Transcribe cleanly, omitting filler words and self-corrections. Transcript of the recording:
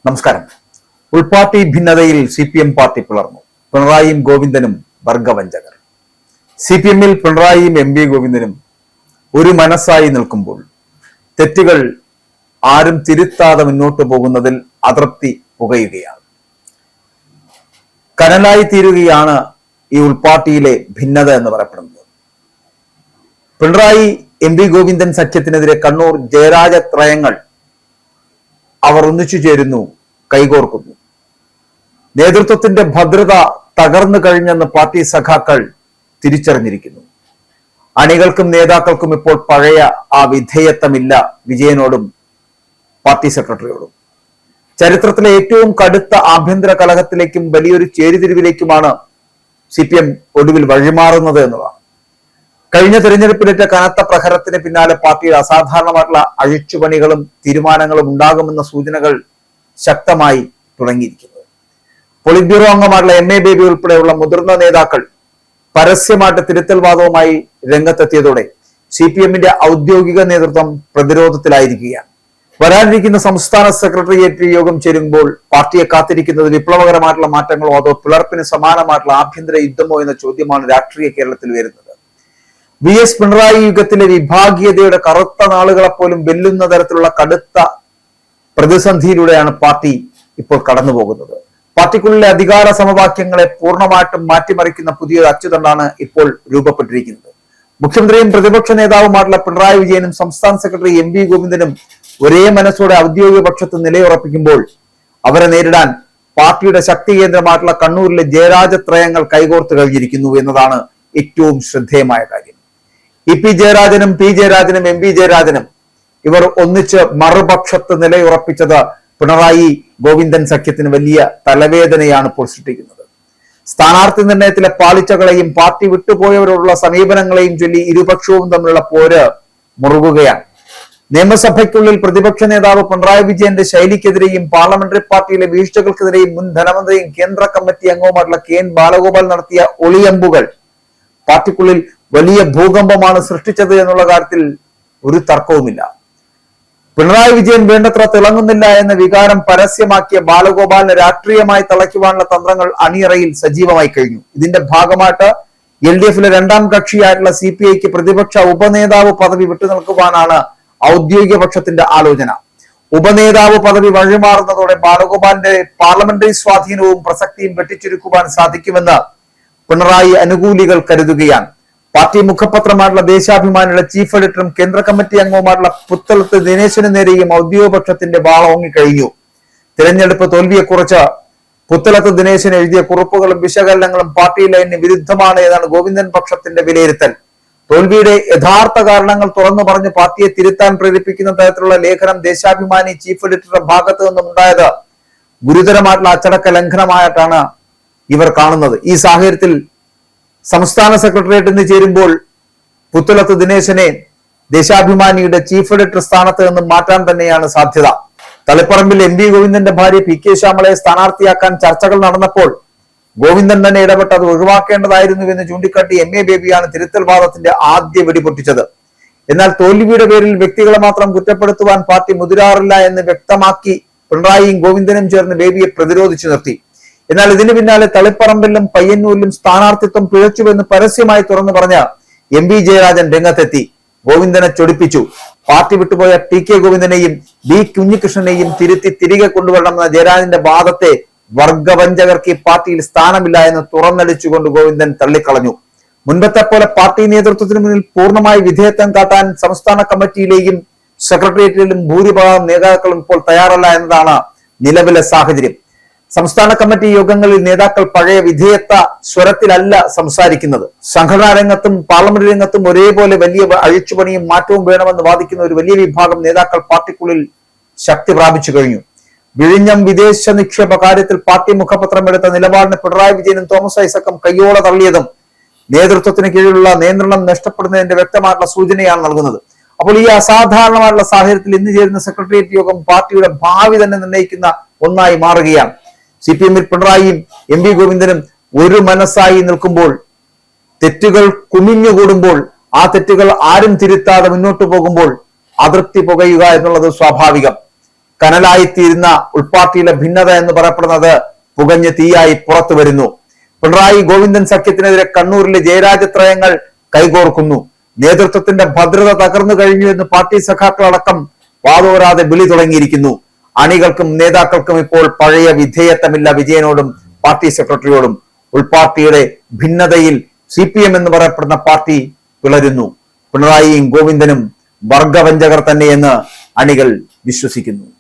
നമസ്കാരം. ഉൾപാർട്ടി ഭിന്നതയിൽ CPM party പിളർന്നു. പിണറായിയും ഗോവിന്ദനും വർഗവഞ്ചകർ. CPM-ൽ പിണറായിയും MV ഗോവിന്ദനും ഒരു മനസ്സായി നിൽക്കുമ്പോൾ തെറ്റുകൾ ആരും തിരുത്താതെ മുന്നോട്ട് പോകുന്നതിൽ അതൃപ്തി പുകയുകയാണ്. കനലായി തീരുകയാണ് ഈ ഉൾപാർട്ടിയിലെ ഭിന്നത എന്ന് പറയപ്പെടുന്നത്. പിണറായി MV ഗോവിന്ദൻ സഖ്യത്തിനെതിരെ കണ്ണൂർ ജയരാജ ത്രയങ്ങൾ അവർ ഒന്നിച്ചു ചേരുന്നു, കൈകോർക്കുന്നു. നേതൃത്വത്തിന്റെ ഭദ്രത തകർന്നു കഴിഞ്ഞെന്ന് പാർട്ടി സഖാക്കൾ തിരിച്ചറിഞ്ഞിരിക്കുന്നു. അണികൾക്കും നേതാക്കൾക്കും ഇപ്പോൾ പഴയ ആ വിധേയത്വമില്ല വിജയനോടും പാർട്ടി സെക്രട്ടറിയോടും. ചരിത്രത്തിലെ ഏറ്റവും കടുത്ത ആഭ്യന്തര കലഹത്തിലേക്കും വലിയൊരു ചേരിതിരിവിലേക്കുമാണ് CPM ഒടുവിൽ വഴിമാറുന്നത് എന്നതാണ്. കഴിഞ്ഞ തെരഞ്ഞെടുപ്പിലേറ്റ കനത്ത പ്രഹരത്തിന് പിന്നാലെ പാർട്ടിയിൽ അസാധാരണമായിട്ടുള്ള അഴിച്ചുപണികളും തീരുമാനങ്ങളും ഉണ്ടാകുമെന്ന സൂചനകൾ ശക്തമായി തുടങ്ങിയിരിക്കുന്നത്. പോളിറ്റ് ബ്യൂറോ അംഗമായിട്ടുള്ള MA ബേബി ഉൾപ്പെടെയുള്ള മുതിർന്ന നേതാക്കൾ പരസ്യമായിട്ട് തിരുത്തൽവാദവുമായി രംഗത്തെത്തിയതോടെ CPM-ന്റെ ഔദ്യോഗിക നേതൃത്വം പ്രതിരോധത്തിലായിരിക്കുകയാണ്. വരാനിരിക്കുന്ന സംസ്ഥാന സെക്രട്ടേറിയറ്റ് യോഗം ചേരുമ്പോൾ പാർട്ടിയെ കാത്തിരിക്കുന്നത് വിപ്ലവകരമായിട്ടുള്ള മാറ്റങ്ങളോ അതോ പിളർപ്പിന് സമാനമായിട്ടുള്ള ആഭ്യന്തര യുദ്ധമോ എന്ന ചോദ്യമാണ് രാഷ്ട്രീയ കേരളത്തിൽ വരുന്നത്. VS പിണറായി യുഗത്തിലെ വിഭാഗീയതയുടെ കറുത്ത നാളുകളെ പോലും വെല്ലുന്ന തരത്തിലുള്ള കടുത്ത പ്രതിസന്ധിയിലൂടെയാണ് പാർട്ടി ഇപ്പോൾ കടന്നു പോകുന്നത്. പാർട്ടിക്കുള്ളിലെ അധികാര സമവാക്യങ്ങളെ പൂർണ്ണമായിട്ടും മാറ്റിമറിക്കുന്ന പുതിയൊരു അച്ചുതണ്ടാണ് ഇപ്പോൾ രൂപപ്പെട്ടിരിക്കുന്നത്. മുഖ്യമന്ത്രിയും പ്രതിപക്ഷ നേതാവുമായിട്ടുള്ള പിണറായി വിജയനും സംസ്ഥാന സെക്രട്ടറി MV ഗോവിന്ദനും ഒരേ മനസ്സോടെ ഔദ്യോഗിക പക്ഷത്ത് നിലയുറപ്പിക്കുമ്പോൾ അവരെ നേരിടാൻ പാർട്ടിയുടെ ശക്തി കേന്ദ്രമായിട്ടുള്ള കണ്ണൂരിലെ ജയരാജ ത്രയങ്ങൾ കൈകോർത്ത് കഴിഞ്ഞിരിക്കുന്നു എന്നതാണ് ഏറ്റവും ശ്രദ്ധേയമായ കാര്യം. EP ജയരാജനും P ജയരാജനും MV ജയരാജനും ഇവർ ഒന്നിച്ച് മറുപക്ഷത്ത് നിലയുറപ്പിച്ചത് പിണറായി ഗോവിന്ദൻ സഖ്യത്തിന് വലിയ തലവേദനയാണ് ഇപ്പോൾ സൃഷ്ടിക്കുന്നത്. സ്ഥാനാർത്ഥി നിർണയത്തിലെ പാളിച്ചകളെയും പാർട്ടി വിട്ടുപോയവരോടുള്ള സമീപനങ്ങളെയും ചൊല്ലി ഇരുപക്ഷവും തമ്മിലുള്ള പോര് മുറുകുകയാണ്. നിയമസഭയ്ക്കുള്ളിൽ പ്രതിപക്ഷ നേതാവ് പിണറായി വിജയന്റെ ശൈലിക്കെതിരെയും പാർലമെന്ററി പാർട്ടിയിലെ വീഴ്ചകൾക്കെതിരെയും മുൻ ധനമന്ത്രിയും കേന്ദ്ര കമ്മിറ്റി അംഗവുമായിട്ടുള്ള KN ബാലഗോപാൽ നടത്തിയ ഒളിയമ്പുകൾ പാർട്ടിക്കുള്ളിൽ വലിയ ഭൂകമ്പമാണ് സൃഷ്ടിച്ചത് എന്നുള്ള കാര്യത്തിൽ ഒരു തർക്കവുമില്ല. പിണറായി വിജയൻ വേണ്ടത്ര തിളങ്ങുന്നില്ല എന്ന വികാരം പരസ്യമാക്കിയ ബാലഗോപാലിനെ രാഷ്ട്രീയമായി തളയ്ക്കുവാനുള്ള തന്ത്രങ്ങൾ അണിയറയിൽ സജീവമായി കഴിഞ്ഞു. ഇതിന്റെ ഭാഗമായിട്ട് LDF-ലെ രണ്ടാം കക്ഷിയായിട്ടുള്ള CPI-ക്ക് പ്രതിപക്ഷ ഉപനേതാവ് പദവി വിട്ടുനിൽക്കുവാനാണ് ഔദ്യോഗിക പക്ഷത്തിന്റെ ആലോചന. ഉപനേതാവ് പദവി വഴിമാറുന്നതോടെ ബാലഗോപാലിന്റെ പാർലമെന്ററി സ്വാധീനവും പ്രസക്തിയും വെട്ടിച്ചുരുക്കുവാൻ സാധിക്കുമെന്ന് പിണറായി അനുകൂലികൾ കരുതുകയാണ്. പാർട്ടി മുഖപത്രമായിട്ടുള്ള ദേശാഭിമാനിയുടെ ചീഫ് എഡിറ്ററും കേന്ദ്ര കമ്മിറ്റി അംഗവുമായിട്ടുള്ള പുത്തലത്ത് ദിനേശന് നേരെയും ഔദ്യോഗിക പക്ഷത്തിന്റെ വാളോങ്ങിക്കഴിഞ്ഞു. തിരഞ്ഞെടുപ്പ് തോൽവിയെക്കുറിച്ച് പുത്തലത്ത് ദിനേശൻ എഴുതിയ കുറിപ്പുകളും വിശകലനങ്ങളും പാർട്ടി ലൈനിന് വിരുദ്ധമാണ് എന്നാണ് ഗോവിന്ദൻ പക്ഷത്തിന്റെ വിലയിരുത്തൽ. തോൽവിയുടെ യഥാർത്ഥ കാരണങ്ങൾ തുറന്നു പറഞ്ഞ് പാർട്ടിയെ തിരുത്താൻ പ്രേരിപ്പിക്കുന്ന തരത്തിലുള്ള ലേഖനം ദേശാഭിമാനി ചീഫ് എഡിറ്ററുടെ ഭാഗത്തു നിന്നും ഉണ്ടായത് ഗുരുതരമായിട്ടുള്ള അച്ചടക്ക ലംഘനമായിട്ടാണ് ഇവർ കാണുന്നത്. ഈ സാഹചര്യത്തിൽ സംസ്ഥാന സെക്രട്ടേറിയറ്റ് ഇന്ന് ചേരുമ്പോൾ പുത്തലത്ത് ദിനേശനെ ദേശാഭിമാനിയുടെ ചീഫ് എഡിറ്റർ സ്ഥാനത്ത് നിന്നും മാറ്റാൻ തന്നെയാണ് സാധ്യത. തളിപ്പറമ്പിൽ MV ഗോവിന്ദന്റെ ഭാര്യ PK ശ്യാമളയെ സ്ഥാനാർത്ഥിയാക്കാൻ ചർച്ചകൾ നടന്നപ്പോൾ ഗോവിന്ദൻ തന്നെ ഇടപെട്ട് അത് ഒഴിവാക്കേണ്ടതായിരുന്നുവെന്ന് ചൂണ്ടിക്കാട്ടി MA ബേബിയാണ് തിരുത്തൽ വാദത്തിന്റെ ആദ്യ വെടിപൊട്ടിച്ചത്. എന്നാൽ തോൽവിയുടെ പേരിൽ വ്യക്തികളെ മാത്രം കുറ്റപ്പെടുത്തുവാൻ പാർട്ടി മുതിരാറില്ല എന്ന് വ്യക്തമാക്കി പിണറായിയും ഗോവിന്ദനും ചേർന്ന് ബേബിയെ പ്രതിരോധിച്ചു നിർത്തി. എന്നാൽ ഇതിനു പിന്നാലെ തളിപ്പറമ്പിലും പയ്യന്നൂരിലും സ്ഥാനാർത്ഥിത്വം പിഴച്ചുവെന്ന് പരസ്യമായി തുറന്നു പറഞ്ഞ MV ജയരാജൻ രംഗത്തെത്തി ഗോവിന്ദനെ ചൊടിപ്പിച്ചു. പാർട്ടി വിട്ടുപോയ TK ഗോവിന്ദനെയും B കുഞ്ഞികൃഷ്ണനെയും തിരുത്തി തിരികെ കൊണ്ടുവരണമെന്ന ജയരാജന്റെ വാദത്തെ വർഗവഞ്ചകർക്ക് ഈ പാർട്ടിയിൽ സ്ഥാനമില്ല എന്ന് തുറന്നടിച്ചുകൊണ്ട് ഗോവിന്ദൻ തള്ളിക്കളഞ്ഞു. മുൻപത്തെ പോലെ പാർട്ടി നേതൃത്വത്തിന് മുന്നിൽ പൂർണ്ണമായി വിധേയത്വം കാട്ടാൻ സംസ്ഥാന കമ്മിറ്റിയിലെയും സെക്രട്ടേറിയറ്റിലും ഭൂരിഭാഗം നേതാക്കളും ഇപ്പോൾ തയ്യാറല്ല എന്നതാണ് നിലവിലെ സാഹചര്യം. സംസ്ഥാന കമ്മിറ്റി യോഗങ്ങളിൽ നേതാക്കൾ പഴയ വിധേയത്വ സ്വരത്തിലല്ല സംസാരിക്കുന്നത്. സംഘടനാ രംഗത്തും പാർലമെന്റ് രംഗത്തും ഒരേപോലെ വലിയ അഴിച്ചുപണിയും മാറ്റവും വേണമെന്ന് വാദിക്കുന്ന ഒരു വലിയ വിഭാഗം നേതാക്കൾ പാർട്ടിക്കുള്ളിൽ ശക്തി പ്രാപിച്ചു കഴിഞ്ഞു. വിഴിഞ്ഞം വിദേശ നിക്ഷേപ കാര്യത്തിൽ പാർട്ടി മുഖപത്രം എടുത്ത നിലപാടിന് പിണറായി വിജയനും തോമസ് ഐസക്കും കയ്യോടെ തള്ളിയതും നേതൃത്വത്തിന് കീഴിലുള്ള നിയന്ത്രണം നഷ്ടപ്പെടുന്നതിന്റെ വ്യക്തമായിട്ടുള്ള സൂചനയാണ് നൽകുന്നത്. അപ്പോൾ ഈ അസാധാരണമായിട്ടുള്ള സാഹചര്യത്തിൽ ഇന്ന് ചേരുന്ന സെക്രട്ടേറിയറ്റ് യോഗം പാർട്ടിയുടെ ഭാവി തന്നെ നിർണ്ണയിക്കുന്ന ഒന്നായി മാറുകയാണ്. CPM-ൽ പിണറായിയും MV ഗോവിന്ദനും ഒരു മനസ്സായി നിൽക്കുമ്പോൾ തെറ്റുകൾ കുമിഞ്ഞുകൂടുമ്പോൾ ആ തെറ്റുകൾ ആരും തിരുത്താതെ മുന്നോട്ട് പോകുമ്പോൾ അതൃപ്തി പുകയുക എന്നുള്ളത് സ്വാഭാവികം. കനലായിത്തീരുന്ന ഉൾപാർട്ടിയിലെ ഭിന്നത എന്ന് പറയപ്പെടുന്നത് പുകഞ്ഞ് തീയായി പുറത്തു വരുന്നു. പിണറായി ഗോവിന്ദൻ സഖ്യത്തിനെതിരെ കണ്ണൂരിലെ ജയരാജത്രയങ്ങൾ കൈകോർക്കുന്നു. നേതൃത്വത്തിന്റെ ഭദ്രത തകർന്നു കഴിഞ്ഞു എന്ന് പാർട്ടി സഖാക്കളടക്കം വാതോരാതെ വിളി തുടങ്ങിയിരിക്കുന്നു. അണികൾക്കും നേതാക്കൾക്കും ഇപ്പോൾ പഴയ വിധേയത്വമില്ല വിജയനോടും പാർട്ടി സെക്രട്ടറിയോടും. ഉൾപാർട്ടിയുടെ ഭിന്നതയിൽ CPM എന്ന് പറയപ്പെടുന്ന പാർട്ടി പിളരുന്നു. പിണറായിയും ഗോവിന്ദനും വർഗവഞ്ചകർ തന്നെയെന്ന് അണികൾ വിശ്വസിക്കുന്നു.